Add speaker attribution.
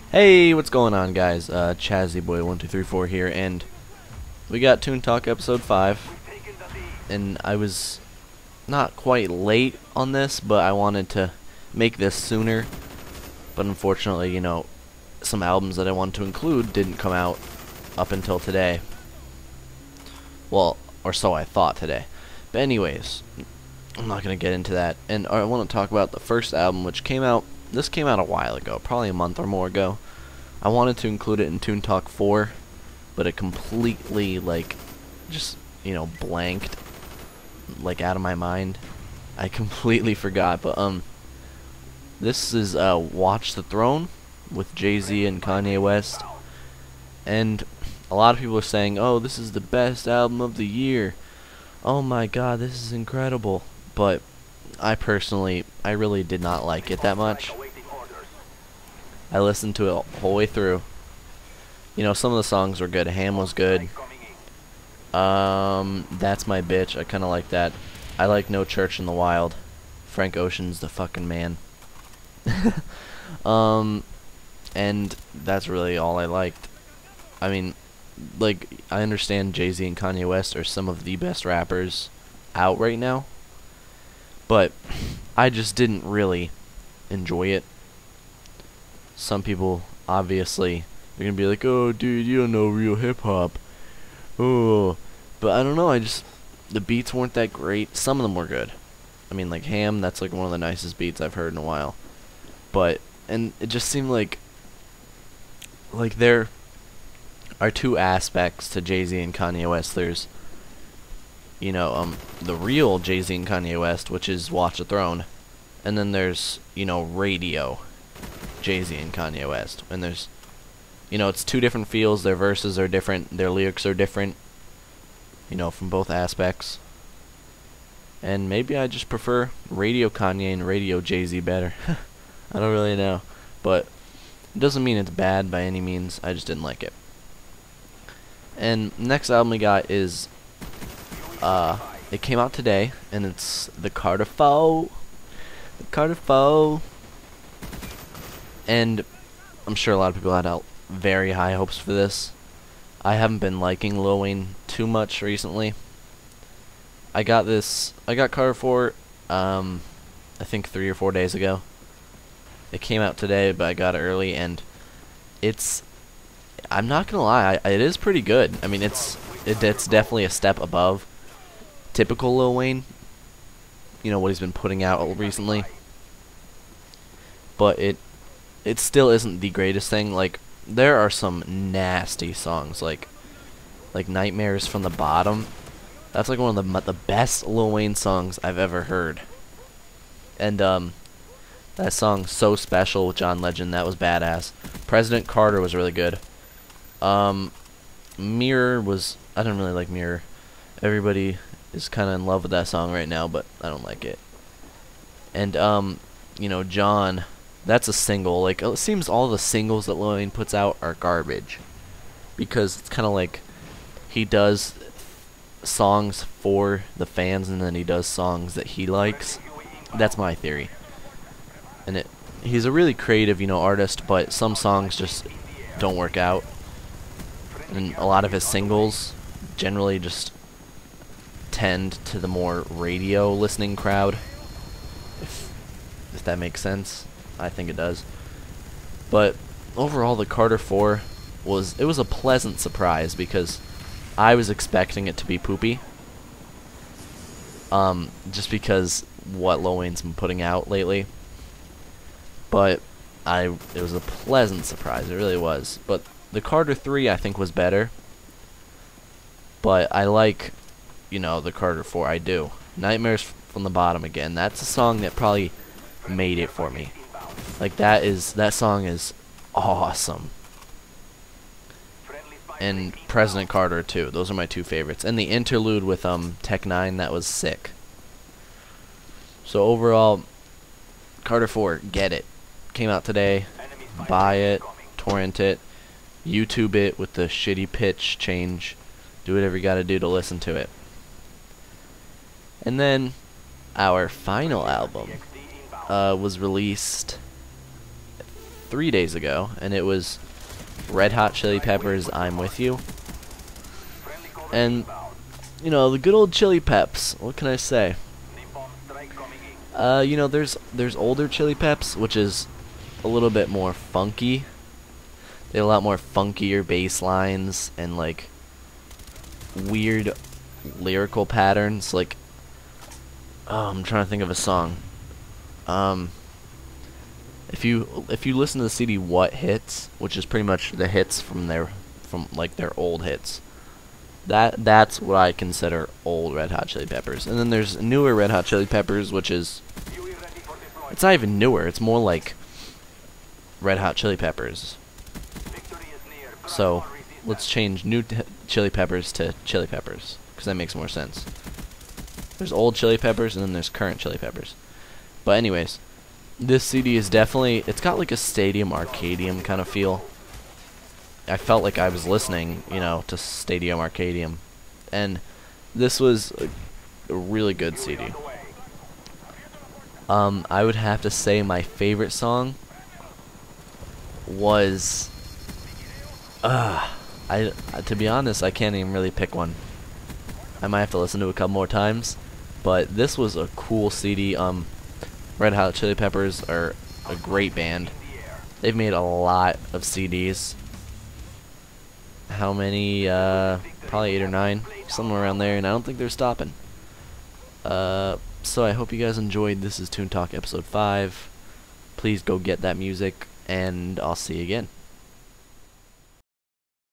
Speaker 1: Hey, what's going on, guys? Chazzyboy1234 here, and we got Toon Talk episode 5, and I was not quite late on this, but I wanted to make this sooner, but unfortunately, some albums that I wanted to include didn't come out up until today. Well, or so I thought today. But anyways, I'm not going to get into that, and I want to talk about the first album, which came out. This came out a while ago, probably a month or more ago. I wanted to include it in Toon Talk 4, but it completely, just, blanked, out of my mind. I completely forgot, but, this is, Watch the Throne with Jay-Z and Kanye West, and a lot of people are saying, oh, this is the best album of the year. Oh my god, this is incredible. But I really did not like it that much. I listened to it the whole way through. Some of the songs were good. Ham was good. That's My Bitch. I kind of like that. I like No Church in the Wild. Frank Ocean's the fucking man. And that's really all I liked. I mean, I understand Jay-Z and Kanye West are some of the best rappers out right now, but I just didn't really enjoy it. Some people, obviously, they're gonna be like, oh, dude, you don't know real hip-hop. Oh, but I don't know, the beats weren't that great. Some of them were good. I mean, like Ham, that's one of the nicest beats I've heard in a while. And it just seemed like there are two aspects to Jay-Z and Kanye West. There's, the real Jay-Z and Kanye West, which is Watch the Throne. And then there's, radio Jay-Z and Kanye West. And there's, it's two different feels. Their verses are different. Their lyrics are different, from both aspects. And maybe I just prefer radio Kanye and radio Jay-Z better. I don't really know. But it doesn't mean it's bad by any means. I just didn't like it. And next album we got is, it came out today, and it's the Carter 4. The Carter 4. And I'm sure a lot of people had very high hopes for this. I haven't been liking Lil Wayne too much recently. I got Carter 4, I think 3 or 4 days ago. It came out today, but I got it early, and I'm not gonna lie, it is pretty good. I mean, it's definitely a step above typical Lil Wayne, what he's been putting out recently. But it still isn't the greatest thing. There are some nasty songs, like Nightmares from the Bottom. That's one of the best Lil Wayne songs I've ever heard. And that song So Special with John Legend, that was badass. President Carter was really good. Mirror was, I don't really like Mirror. Everybody is kind of in love with that song right now, but I don't like it. And John, that's a single. It seems all the singles that Lil Wayne puts out are garbage, because it's kind of he does songs for the fans, and then he does songs that he likes. That's my theory. And he's a really creative, artist, but some songs just don't work out. And a lot of his singles generally just tend to the more radio listening crowd, if that makes sense. I think it does. But overall, the Carter 4 was a pleasant surprise, because I was expecting it to be poopy. Just because what Lil Wayne's been putting out lately. But it was a pleasant surprise. It really was. But the Carter 3, I think, was better. But I like, the Carter 4. I do. Nightmares from the Bottom again. That's a song that probably made it for me. That song is awesome. And President Carter 2. Those are my two favorites. And the interlude with Tech 9, that was sick. So overall, Carter 4, get it. Came out today. Buy it, torrent it, YouTube it with the shitty pitch change. Do whatever you gotta do to listen to it. And then our final album was released 3 days ago, and it was Red Hot Chili Peppers' I'm With You. And, you know, the good old Chili Peps, what can I say? You know, there's older Chili Peps, which is a little bit more funky. They have a lot more funkier bass lines and, like, weird lyrical patterns. Like, oh, I'm trying to think of a song. If you listen to the CD What Hits, which is pretty much the hits from their old hits, that's what I consider old Red Hot Chili Peppers. And then there's newer Red Hot Chili Peppers, which is, it's not even newer, it's more like Red Hot Chili Peppers. So let's change new Chili Peppers to Chili Peppers, because that makes more sense. There's old Chili Peppers and then there's current Chili Peppers. But anyways, this CD is definitely, it's got like a Stadium Arcadium kind of feel. I felt like I was listening, you know, to Stadium Arcadium. And this was a really good CD. I would have to say my favorite song was, to be honest, I can't even really pick one. I might have to listen to it a couple more times, but this was a cool CD. Red Hot Chili Peppers are a great band. They've made a lot of CDs. How many? Probably 8 or 9, somewhere around there, and I don't think they're stopping. So I hope you guys enjoyed. This is Toon Talk episode 5. Please go get that music, and I'll see you again.